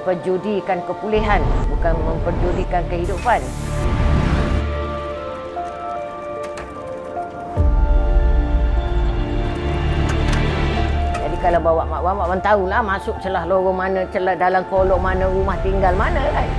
memperjudikan kepulihan, bukan memperjudikan kehidupan. Jadi kalau bawa Mak Wan tahulah masuk celah lorong mana, celah dalam kolong mana, rumah tinggal mana kan.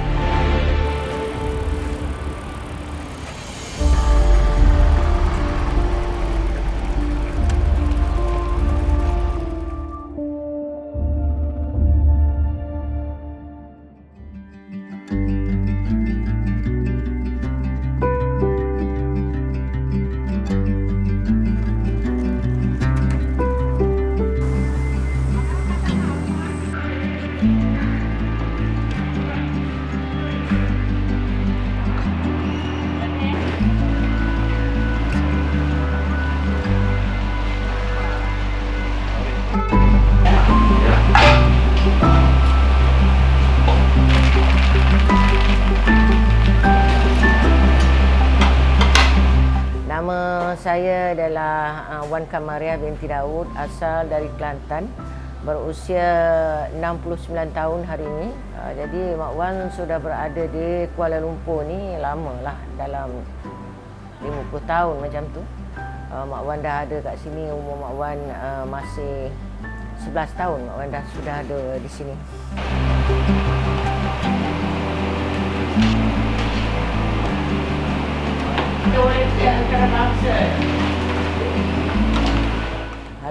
Nama saya adalah Wan Kamariah binti Daud, asal dari Kelantan, berusia 69 tahun hari ini. Jadi Mak Wan sudah berada di Kuala Lumpur ni lamalah, dalam 50 tahun macam tu. Mak Wan dah ada kat sini, umur Mak Wan masih 11 tahun Mak Wan dah sudah ada di sini.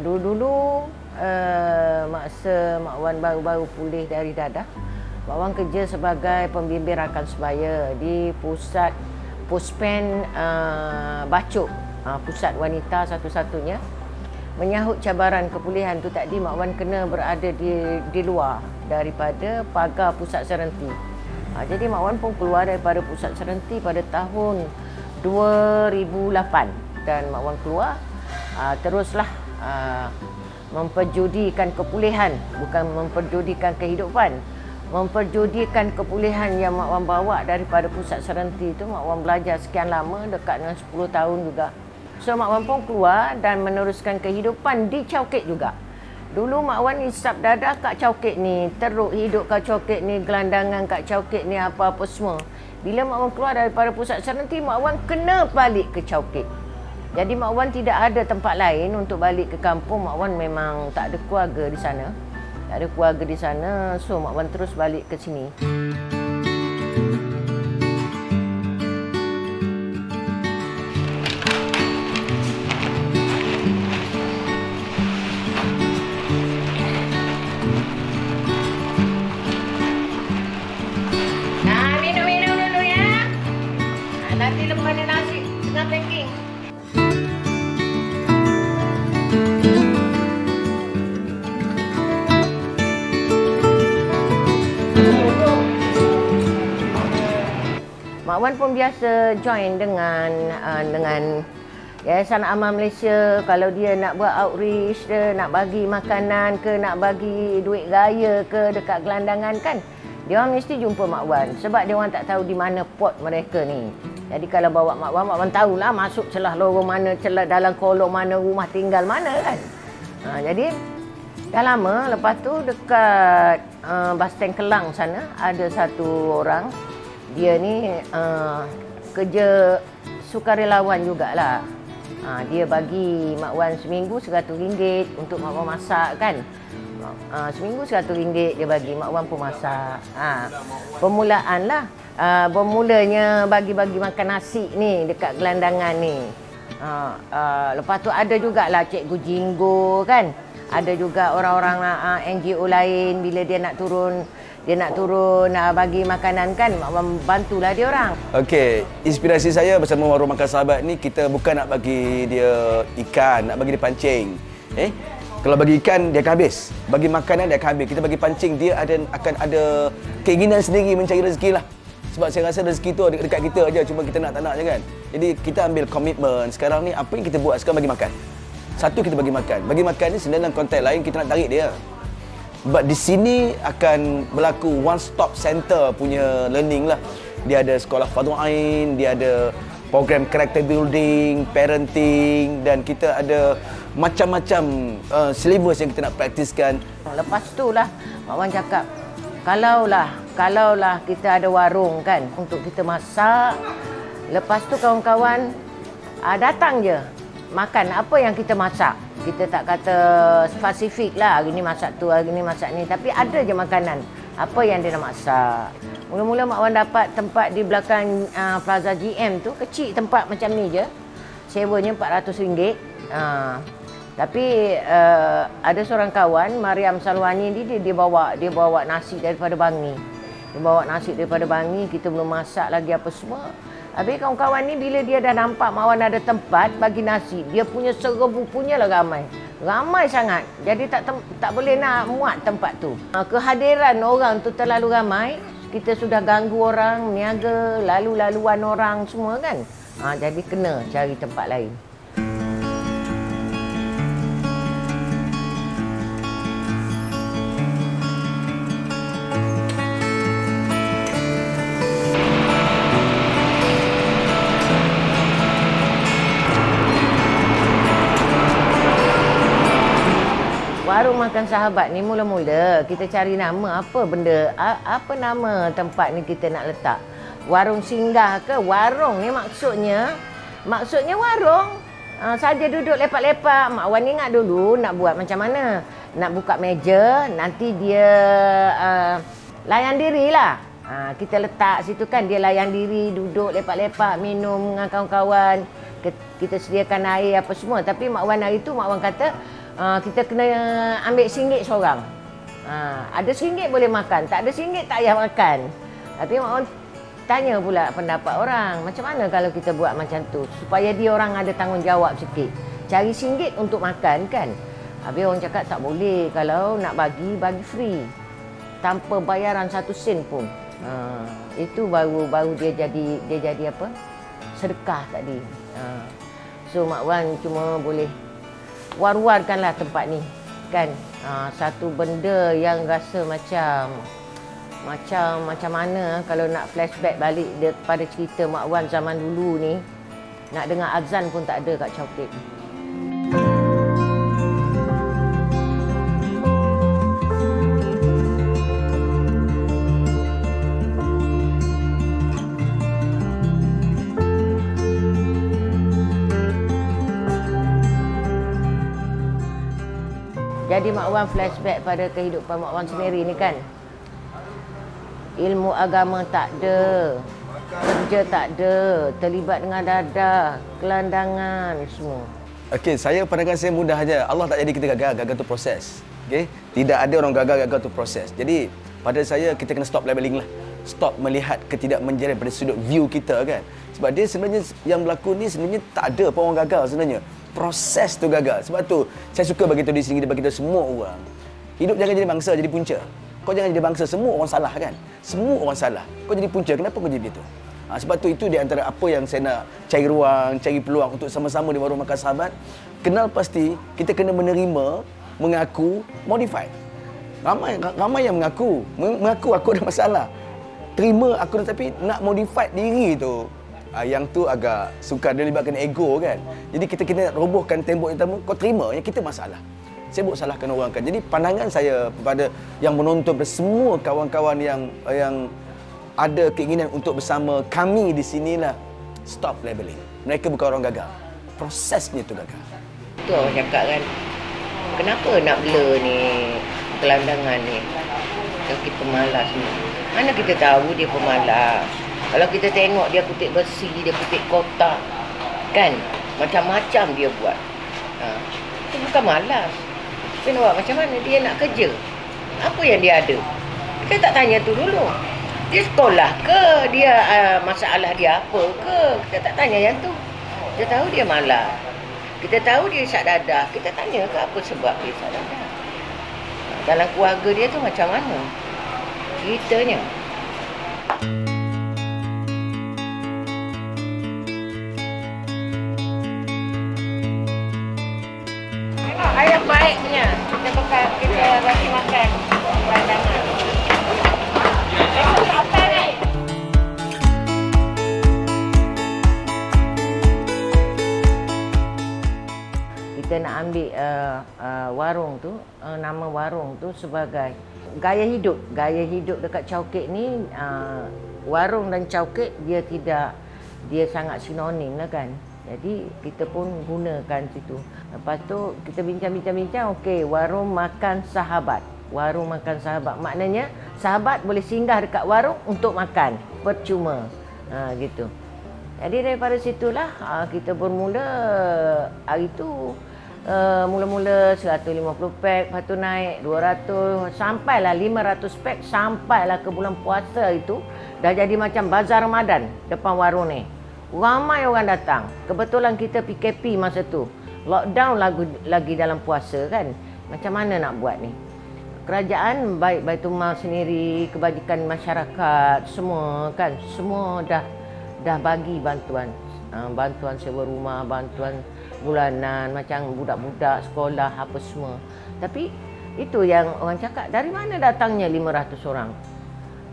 Dulu-dulu masa Mak Wan baru-baru pulih dari dadah, Mak Wan kerja sebagai pembimbing rakan sebaya di pusat Puspen Bacok, pusat wanita satu-satunya. Menyahut cabaran kepulihan tu tadi, Mak Wan kena berada di luar daripada pagar pusat serenti. Jadi Mak Wan pun keluar daripada pusat serenti pada tahun 2008 dan Mak Wan keluar teruslah memperjudikan kepulihan, bukan memperjudikan kehidupan. Memperjudikan kepulihan yang Mak Wan bawa daripada pusat serenti itu, Mak Wan belajar sekian lama, dekat dengan 10 tahun juga. So Mak Wan pun keluar dan meneruskan kehidupan di Chowkit juga. Dulu Mak Wan hisap dadah kat Chowkit ni, teruk hidup kat Chowkit ni, gelandangan kat Chowkit ni, apa-apa semua. Bila Mak Wan keluar daripada pusat serenti, Mak Wan kena balik ke Chowkit. Jadi Mak Wan tidak ada tempat lain untuk balik ke kampung. Mak Wan memang tak ada keluarga di sana. Tak ada keluarga di sana, so Mak Wan terus balik ke sini. Nah, minum-minum dulu ya. Nanti lepas ni nasi tengah packing. Mak Wan pun biasa join dengan Yayasan Amal Malaysia. Kalau dia nak buat outreach, dia nak bagi makanan ke, nak bagi duit raya ke dekat gelandangan kan, dia orang mesti jumpa Mak Wan sebab dia orang tak tahu di mana pot mereka ni. Jadi kalau bawa Mak Wan tahulah masuk celah lorong mana, celah dalam kolong mana, rumah tinggal mana kan. Jadi dah lama, lepas tu dekat bas stand Kelang sana ada satu orang. Dia ni kerja sukarelawan jugalah. Dia bagi Mak Wan seminggu RM100 untuk Mak Wan masak kan. Seminggu RM100 dia bagi, Mak Wan pun masak. Permulaan lah. Bermulanya bagi-bagi makan nasi ni dekat gelandangan ni. Lepas tu ada jugalah Cikgu Jinggo kan. Ada juga orang-orang NGO lain bila dia nak turun bagi makanan kan, Mak Wan bantulah dia orang. Okey, inspirasi saya bersama Warung Makan Sahabat ni, kita bukan nak bagi dia ikan, nak bagi dia pancing. Kalau bagi ikan dia akan habis, bagi makanan dia akan habis. Kita bagi pancing, dia akan ada keinginan sendiri mencari rezeki lah. Sebab saya rasa rezeki tu dekat kita aja, cuma kita nak tak nak je kan. Jadi kita ambil komitmen sekarang ni, apa yang kita buat sekarang bagi makan. Satu, kita bagi makan. Bagi makan ni sebenarnya dalam konteks lain kita nak tarik dia. But di sini akan berlaku one stop center punya learning lah. Dia ada sekolah Fardhu Ain, dia ada program character building, parenting, dan kita ada macam-macam syllabus yang kita nak praktiskan. Lepas tu lah Mak Wan cakap, Kalaulah kita ada warung kan untuk kita masak, lepas tu kawan-kawan datang je makan apa yang kita masak. Kita tak kata spesifik lah, hari ni masak tu, hari ni masak ni, tapi ada je makanan apa yang dia nak masak. Mula-mula Mak Wan dapat tempat di belakang Plaza GM tu, kecil tempat macam ni je. Sewanya RM400. Tapi ada seorang kawan, Mariam Salwani ni, dia bawa nasi daripada Bangi. Dia bawa nasi daripada Bangi, kita belum masak lagi apa semua. Habis kawan-kawan ni bila dia dah nampak Mak Wan ada tempat bagi nasi, dia punya serbu punyalah ramai. Ramai sangat. Jadi tak boleh nak muat tempat tu. Kehadiran orang tu terlalu ramai, kita sudah ganggu orang, niaga, lalu-laluan orang semua kan. Jadi kena cari tempat lain. Warung Makan Sahabat ni mula-mula kita cari nama apa benda, apa nama tempat ni kita nak letak. Warung singgah ke warung ni maksudnya warung. Saja duduk lepak-lepak. Mak Wan ingat dulu nak buat macam mana. Nak buka meja, nanti dia layan dirilah. Kita letak situ kan, dia layan diri, duduk lepak-lepak, minum dengan kawan-kawan. Kita sediakan air apa semua. Tapi Mak Wan hari tu, Mak Wan kata, kita kena ambil RM1 seorang. Ada RM1 boleh makan, tak ada RM1 tak payah makan. Tapi Mak Wan tanya pula pendapat orang, macam mana kalau kita buat macam tu supaya dia orang ada tanggungjawab sikit. Cari RM1 untuk makan kan. Habis orang cakap tak boleh, kalau nak bagi free, tanpa bayaran 1 sen pun. Itu baru dia jadi apa? Sedekah tadi. So Mak Wan cuma boleh war-warkanlah tempat ni kan. Satu benda yang rasa macam mana kalau nak flashback balik pada cerita Mak Wan zaman dulu ni, nak dengar azan pun tak ada kat Chowkit. Jadi Mak Wan flashback pada kehidupan Mak Wan sendiri ni kan. Ilmu agama tak ada, kerja tak ada, terlibat dengan dadah, kelandangan semua. Okey, pandangan saya mudah aja. Allah tak jadi kita gagal tu proses. Okey, tidak ada orang gagal tu proses. Jadi pada saya kita kena stop labeling lah. Stop melihat ketidakmenjadian pada sudut view kita kan. Sebab dia sebenarnya yang berlaku ni sebenarnya tak ada pun orang gagal sebenarnya. Proses tu gagal. Sebab tu saya suka bagi tahu di sini, bagi tahu semua orang. Hidup jangan jadi bangsa, jadi punca. Kau jangan jadi bangsa, semua orang salah kan. Semua orang salah. Kau jadi punca, kenapa kau jadi begitu? Sebab tu itu di antara apa yang saya nak cari ruang, cari peluang untuk sama-sama di Warung Makan Sahabat. Kenal pasti kita kena menerima, mengaku, modify. Ramai yang mengaku aku ada masalah. Terima aku, tapi nak modify diri tu, yang tu agak sukar, dia libatkan ego kan. Jadi kita kena robohkan tembok yang pertama, kau terima yang kita masalah. Sibuk salahkan orang kan. Jadi pandangan saya kepada yang menonton, semua kawan-kawan yang ada keinginan untuk bersama kami di sinilah, stop labeling. Mereka bukan orang gagal. Prosesnya tu gagal. Tu orang cakap kan, kenapa nak blur ni kelandangan ni? Kaki pemalas ni. Mana kita tahu dia pemalas. Kalau kita tengok dia kutip besi, dia kutip kotak, kan? Macam-macam dia buat. Itu bukan malas. Kita nak buat macam mana dia nak kerja. Apa yang dia ada? Kita tak tanya tu dulu. Dia sekolah ke? Dia masalah dia apa ke? Kita tak tanya yang tu. Kita tahu dia malas. Kita tahu dia isak dadah. Kita tanya ke apa sebab dia isak dadah. Dalam keluarga dia tu macam mana ceritanya. Ayam baik punya. Kita bagi makan pandangan. Kita nak ambil warung tu, nama warung tu sebagai gaya hidup. Gaya hidup dekat Chowkit ni, warung dan Chowkit dia sangat sinonim lah kan. Jadi kita pun gunakan situ. Lepas tu kita bincang-bincang, okey, warung makan sahabat. Warung makan sahabat. Maknanya sahabat boleh singgah dekat warung untuk makan. Percuma. Gitu. Jadi daripada situlah kita bermula hari tu. Mula-mula 150 pack, lepas tu naik 200, sampailah 500 pack, sampailah ke bulan puasa itu. Dah jadi macam bazar Ramadan depan warung ni. Ramai orang datang. Kebetulan kita PKP masa tu. Lockdown lagi dalam puasa kan. Macam mana nak buat ni? Kerajaan, baik Baitul Mal sendiri, kebajikan masyarakat, semua kan. Semua dah bagi bantuan. Bantuan sewa rumah, bantuan bulanan, macam budak-budak sekolah, apa semua. Tapi itu yang orang cakap, dari mana datangnya 500 orang?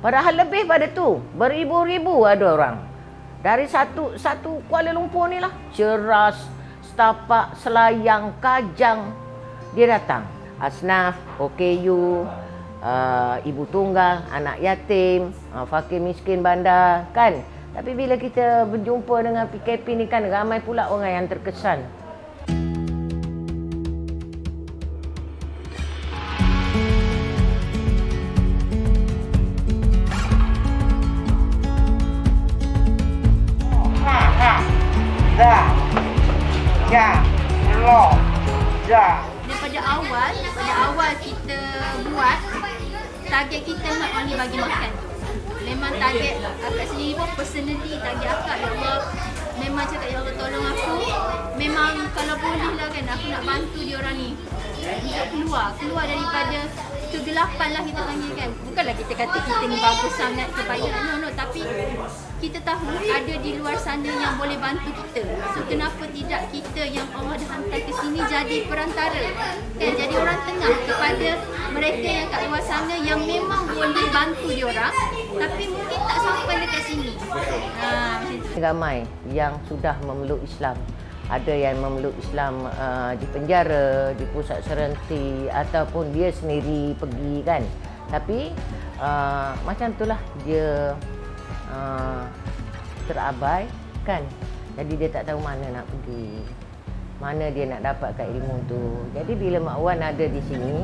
Padahal lebih pada tu. Beribu-ribu ada orang. Dari satu Kuala Lumpur ni lah. Ceras, Setapak, Selayang, Kajang. Dia datang. Asnaf, OKU, ibu tunggal, anak yatim, fakir miskin bandar kan. Tapi bila kita berjumpa dengan PKP ni kan, ramai pula orang yang terkesan. Daripada awal kita buat, target kita not only bagi makan. Memang target akak sendiri pun personally, target akak, ya Allah, memang cakap, ya Allah tolong aku, memang kalau boleh lah kan, aku nak bantu dia orang ni untuk keluar daripada kegelapan lah kita panggil kan. Bukanlah kita kata kita ni bagus sangat kebaya, no, tapi kita tahu ada di luar sana yang boleh bantu kita. So kenapa tidak kita yang Allah dah hantar ke sini jadi perantara kan, jadi orang tengah kepada mereka yang kat luar sana yang memang boleh bantu dia orang tapi mungkin tak sampai dekat sini. Macam tu. Ramai yang sudah memeluk Islam. Ada yang memeluk Islam di penjara, di pusat serentik, ataupun dia sendiri pergi kan. Tapi macam itulah dia terabai kan. Jadi dia tak tahu mana nak pergi, mana dia nak dapatkan ilmu tu. Jadi bila Mak Wan ada di sini,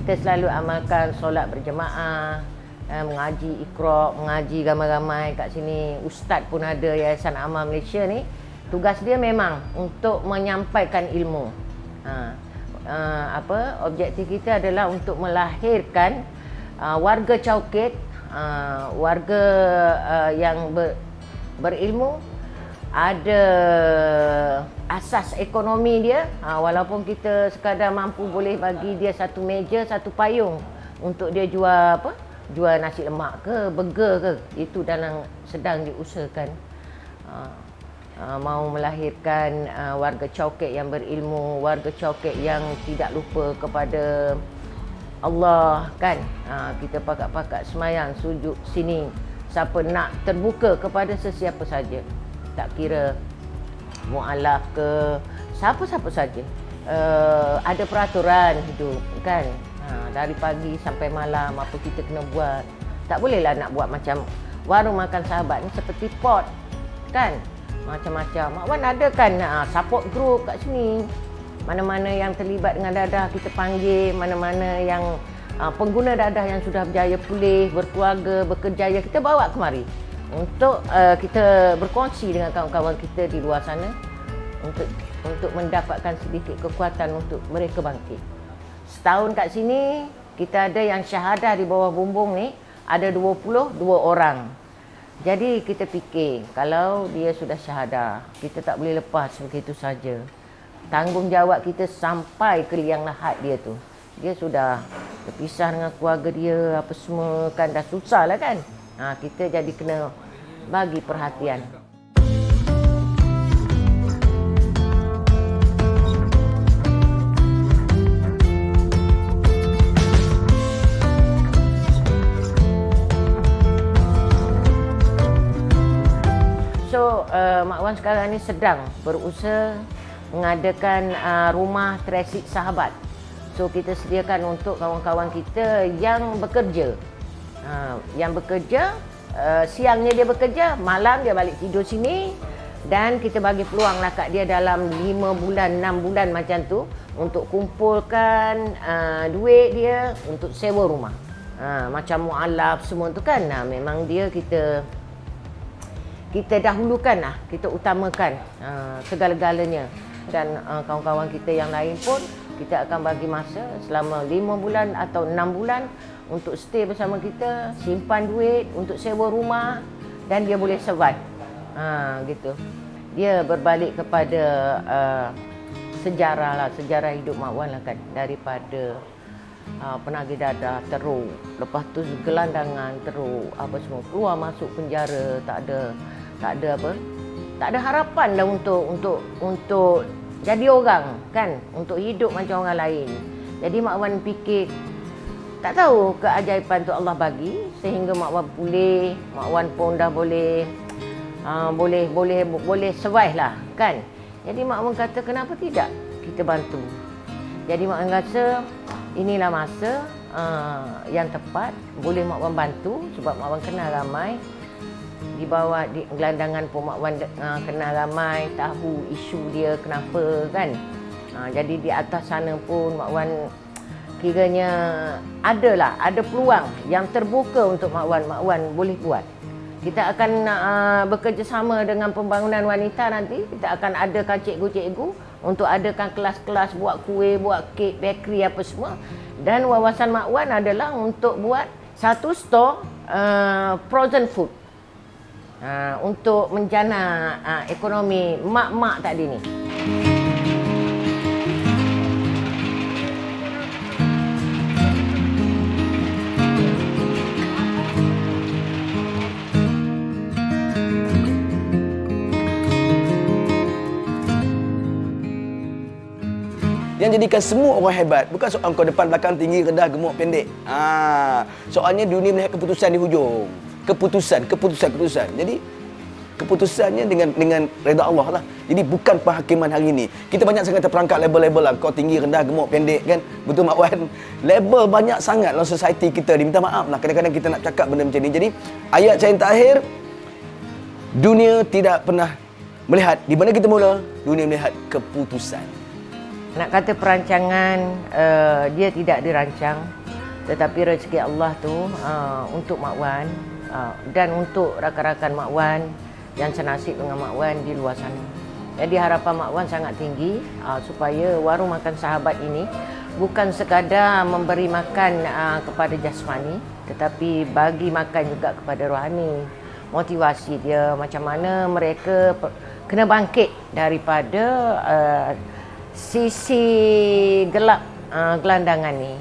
kita selalu amalkan solat berjemaah, mengaji Iqra', mengaji ramai-ramai kat sini. Ustaz pun ada, Yayasan Amal Malaysia ni. Tugas dia memang untuk menyampaikan ilmu. Objektif kita adalah untuk melahirkan warga Chowkit, warga yang berilmu, ada asas ekonomi dia, walaupun kita sekadar mampu boleh bagi dia satu meja, satu payung untuk dia jual jual nasi lemak ke, burger ke, itu sedang diusahakan. Mau melahirkan warga Chowkit yang berilmu, warga Chowkit yang tidak lupa kepada Allah kan. Kita pakat-pakat semayang sujud sini, siapa nak terbuka kepada sesiapa saja, tak kira mualaf ke siapa-siapa saja. Ada peraturan hidup kan. Dari pagi sampai malam apa kita kena buat. Tak bolehlah nak buat macam warung makan sahabat ni seperti pot kan. Macam-macam. Mak Wan ada kan support group kat sini. Mana-mana yang terlibat dengan dadah kita panggil, mana-mana yang pengguna dadah yang sudah berjaya pulih, berkeluarga, berkejaya, kita bawa kemari untuk kita berkongsi dengan kawan-kawan kita di luar sana untuk mendapatkan sedikit kekuatan untuk mereka bangkit. Setahun kat sini kita ada yang syahadah di bawah bumbung ni ada 22 orang. Jadi kita fikir, kalau dia sudah syahadah, kita tak boleh lepas begitu saja. Tanggungjawab kita sampai ke liang lahat dia tu. Dia sudah terpisah dengan keluarga dia, apa semua kan dah susah lah kan. Kita jadi kena bagi perhatian. So, Mak Wan sekarang ni sedang berusaha mengadakan rumah transit sahabat. So kita sediakan untuk kawan-kawan kita yang bekerja. Siangnya dia bekerja, malam dia balik tidur sini, dan kita bagi peluang lah kat dia dalam 5 bulan, 6 bulan macam tu untuk kumpulkan duit dia untuk sewa rumah. Macam mualaf semua tu kan, memang dia kita dahulukan lah, kita utamakan segala-galanya. Dan kawan-kawan kita yang lain pun kita akan bagi masa selama 5 bulan atau 6 bulan untuk stay bersama kita, simpan duit untuk sewa rumah, dan dia boleh survive. Gitu. Dia berbalik kepada sejarah hidup Mak Wan lah kan, daripada penagih dadah teruk, lepas tu gelandangan teruk, apa semua, keluar masuk penjara, tak ada harapan dah untuk jadi orang kan, untuk hidup macam orang lain. Jadi Mak Wan fikir, tak tahu keajaiban tu Allah bagi sehingga Mak Wan pulih, Mak Wan pun dah boleh survive lah kan. Jadi Mak Wan kata, kenapa tidak kita bantu. Jadi Mak Wan rasa inilah masa yang tepat, boleh Mak Wan bantu, sebab Mak Wan kenal ramai. Di bawah di gelandangan pun Mak Wan kenal ramai, tahu isu dia kenapa kan. Jadi di atas sana pun Mak Wan kiranya ada peluang yang terbuka untuk Mak Wan boleh buat. Kita akan bekerjasama dengan Pembangunan Wanita nanti. Kita akan adakan cikgu-cikgu untuk adakan kelas-kelas buat kuih, buat kek, bakery apa semua. Dan wawasan Mak Wan adalah untuk buat satu store frozen food. Untuk menjana ekonomi mak-mak tadi ni. Yang jadikan semua orang hebat bukan soal kau depan, belakang, tinggi, rendah, gemuk, pendek. Soalnya dunia melihat keputusan di hujung. Keputusan. Jadi keputusannya dengan redha Allah lah. Jadi bukan penghakiman hari ini. Kita banyak sangat terperangkap label-label lah. Kau tinggi, rendah, gemuk, pendek kan. Betul Mak Wan? Label banyak sangat dalam society kita. Diminta maaf lah. Kadang-kadang kita nak cakap benda macam ni. Jadi ayat saya yang terakhir, dunia tidak pernah melihat di mana kita mula. Dunia melihat keputusan. Nak kata perancangan, dia tidak dirancang. Tetapi rezeki Allah tu untuk Mak Wan dan untuk rakan-rakan Mak Wan yang senasib dengan Mak Wan di luar sana. Jadi harapan Mak Wan sangat tinggi supaya warung makan sahabat ini bukan sekadar memberi makan kepada jasmani, tetapi bagi makan juga kepada rohani. Motivasi dia macam mana mereka kena bangkit daripada sisi gelap gelandangan ni.